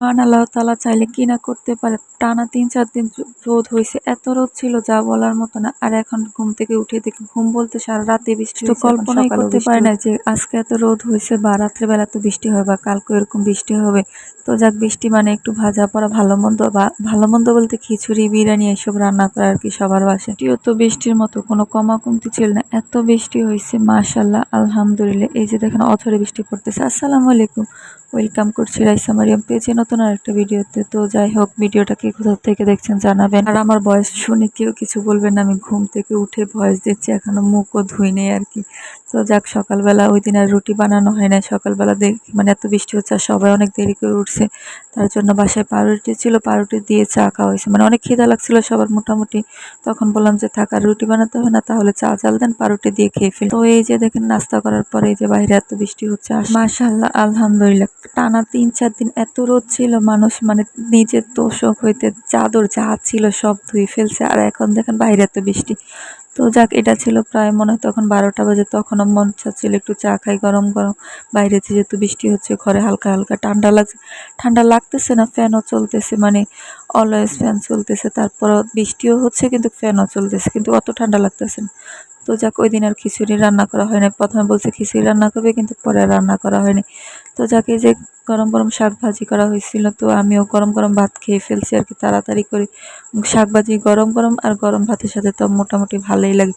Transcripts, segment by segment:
মহান আল্লাহ তাআলা চাইলে কি না করতে পারে। টানা ৩-৪ দিন রোদ হইছে। এত রোদ ছিল যা বলার মতো না। আর এখন ঘুম থেকে উঠে দেখি, ঘুম বলতে সারারাতে বৃষ্টি হইছে, এখন কল্পনাই করতে পারি না যে আজকে এত রোদ হইছে বা রাত্রেবেলা এত বৃষ্টি হবে বা কালকে এরকম বৃষ্টি হবে। তো যাক, বৃষ্টি মানে একটু ভাজা পড়া ভালো-মন্দ, বা ভালো-মন্দ বলতে খিচুড়ি, বিরিয়ানি এসব রান্না করা আরকি সবার বাসায়। এটিও তো বৃষ্টির মতো কোনো কমা-কমতি ছিল না। এত বৃষ্টি হইছে মাশাআল্লাহ, আলহামদুলিল্লাহ। এই যে দেখেন অঝরে বৃষ্টি পড়তেছে। আসসালামু আলাইকুম। ওয়েলকাম করছি রাইসা মারিয়াম পেজে নতুন আরেকটা ভিডিওতে। তো যাই হোক, ভিডিওটা কে কোথা থেকে দেখছেন জানাবেন। আর আমার ভয়েস শুনে কেউ কিছু বলবেন না, আমি ঘুম থেকে উঠে ভয়েস দিচ্ছি, এখনো মুখও ধুই নেই আর কি। তো যাক, সকালবেলা ওই দিন আর রুটি বানানো হয় নাই। সকালবেলা দেখি মানে এত বৃষ্টি হচ্ছে আর সবাই অনেক দেরি করে উঠছে, তার জন্য বাসায় পাউরুটি ছিল, পাউরুটি দিয়ে চা খাওয়া হয়েছে। মানে অনেক খিদা লাগছিল সবার মোটামুটি। তখন বললাম যে থাক, আর রুটি বানাতে হবে না, তাহলে চা চাল দেন, পাউরুটি দিয়ে খেয়ে ফেলি। তো এই যে দেখেন, নাস্তা করার পরে এই যে বাইরে এত বৃষ্টি হচ্ছে মাশাআল্লাহ, আলহামদুলিল্লাহ। টানা ৩-৪ দিন এত রোদ ছিল, মানুষ মানে নিজের তোশক হইতে চাদর যা ছিল সব ধুয়ে ফেলছে। আর এখন দেখেন বাইরে এত বৃষ্টি। তো যাক, এটা ছিল প্রায় মনে হয় তখন 12টা বাজে। তখনও মন চাচ্ছিল একটু চা খাই গরম গরম। বাইরে যেহেতু বৃষ্টি হচ্ছে, ঘরে হালকা হালকা ঠান্ডা লাগছে। ঠান্ডা লাগতেছে না, ফ্যানও চলতেছে, মানে অলওয়েজ ফ্যান চলতেছে। তারপরও বৃষ্টিও হচ্ছে কিন্তু ফ্যানও চলতেছে, কিন্তু অত ঠান্ডা লাগতেছে না। তো যাক, ওই দিন আর খিচুড়ি রান্না করা হয় নাই। প্রথমে বলছে খিচুড়ি রান্না করবে, কিন্তু পরে আর রান্না করা হয়নি। তো যাক, এই যে গরম গরম শাক ভাজি করা হয়েছিল, তো আমিও গরম গরম ভাত খেয়ে ফেলছি আর কি তাড়াতাড়ি করে। শাক ভাজি গরম গরম আর গরম ভাতের সাথে তো মোটামুটি ভালোই লাগে।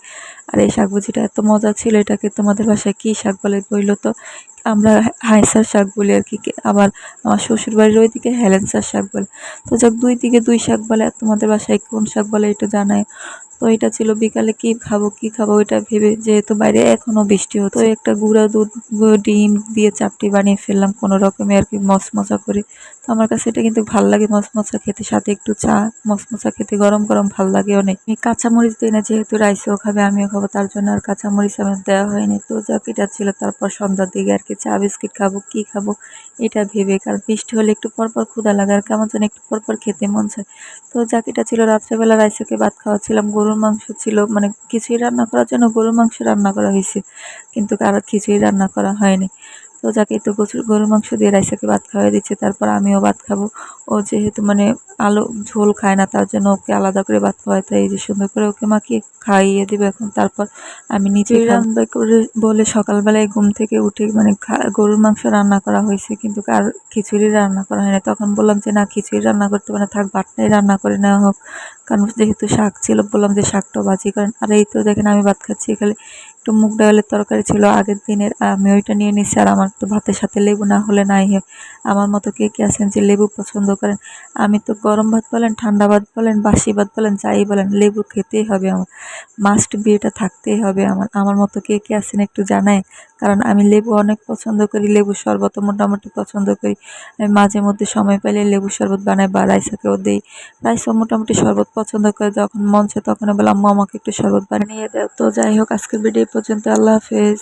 আর এই শাক ভাজিটা এত মজা ছিল। এটাকে তোমাদের বাসায় কি শাক বলে বইলো তো? আমরা হাইসার শাক বলি আর কি। আবার আমার শ্বশুর বাড়ির ওইদিকে হেলেঞ্চার শাক বলে। তো যাক, দুই দিকে দুই শাক বলে। আর তোমাদের বাসায় কোন শাক বলে একটু জানাই। তো এটা ছিল বিকালে কি খাবো ওইটা ভেবে, যেহেতু বাইরে এখনো বৃষ্টি হচ্ছে, তো একটা গুঁড়া দুধ ডিম দিয়ে চাপটি বানিয়ে ফেললাম কোনো রকমে আর কি, মচমচা করে। তো আমার কাছে এটা কিন্তু ভাল লাগে মচমচা খেতে, সাথে একটু চা। মচমচা খেতে গরম গরম ভাল লাগে অনেক। আমি কাঁচামরিচ দিই না, যেহেতু রাইসও খাবে আমিও খাবো, তার জন্য আর কাঁচামরিচ আমার দেওয়া হয়নি। তো যাক, এটা ছিল। তারপর সন্ধ্যার দিকে আর কি চা বিস্কিট খাবো, কি খাবো এটা ভেবে, কারণ বৃষ্টি হলে একটু পরপর ক্ষুধা লাগে আর কেমন যেন একটু পরপর খেতে মন চায়। তো যাক, এটা ছিল। রাত্রেবেলা রাইসাকে ভাত খাওয়াচ্ছিলাম। গরুর মাংস ছিল, মানে খিচুড়ি রান্না করার জন্য গরুর মাংস রান্না করা হয়েছে, কিন্তু আর খিচুড়ি রান্না করা হয়নি। তো যাক, এই তো গরুর মাংস দিয়ে রাইসাকে ভাত খাওয়াই দিচ্ছে, তারপর আমিও ভাত খাবো। ও যেহেতু মানে আলু ঝোল খায় না, তার জন্য ওকে আলাদা করে ভাত খাওয়াইতে, এই যে সুন্দর করে ওকে মাখিয়ে খাইয়ে দিবে এখন। তারপর আমি নিচে রান্না করে বলে সকালবেলায় ঘুম থেকে উঠে মানে গরুর মাংস রান্না করা হয়েছে, কিন্তু আর খিচুড়ি রান্না করা হয় না। তখন বললাম যে না, খিচুড়ি রান্না করতে মানে থাক, ভাতটাই রান্না করে নেওয়া হোক। কারণ যেহেতু শাক ছিল, বললাম যে শাকটাও ভাজি করেন। আর এই তো দেখেন, আমি ভাত খাচ্ছি। এখানে একটু মুগ ডালের তরকারি ছিল আগের দিনের, আমি ওইটা নিয়ে নিচ্ছি। আর আমার তো ভাতের সাথে লেবু না হলে নাই হয়। আমার মতো কে কে আছেন যে লেবু পছন্দ করেন? আমি তো গরম ভাত বলেন, ঠান্ডা ভাত বলেন, বাসি ভাত বলেন, যাই বলেন, লেবু খেতেই হবে আমার। মাস্ট বি, এটা থাকতেই হবে আমার। আমার মতো কে কে আছেন একটু জানায়। কারণ আমি লেবু অনেক পছন্দ করি, লেবুর শরবতও মোটামুটি পছন্দ করি। আমি মাঝে মধ্যে সময় পাইলে লেবুর শরবত বানাই বা রাইসাকেও দেই। রাইসা মোটামুটি শরবত পছন্দ করে, যখন মন চায় তখন বলে আম্মু আমাকে একটু শরবত বানিয়ে দাও। তো যাই হোক, আজকের ভিডিও পর্যন্ত। আল্লাহ হাফেজ।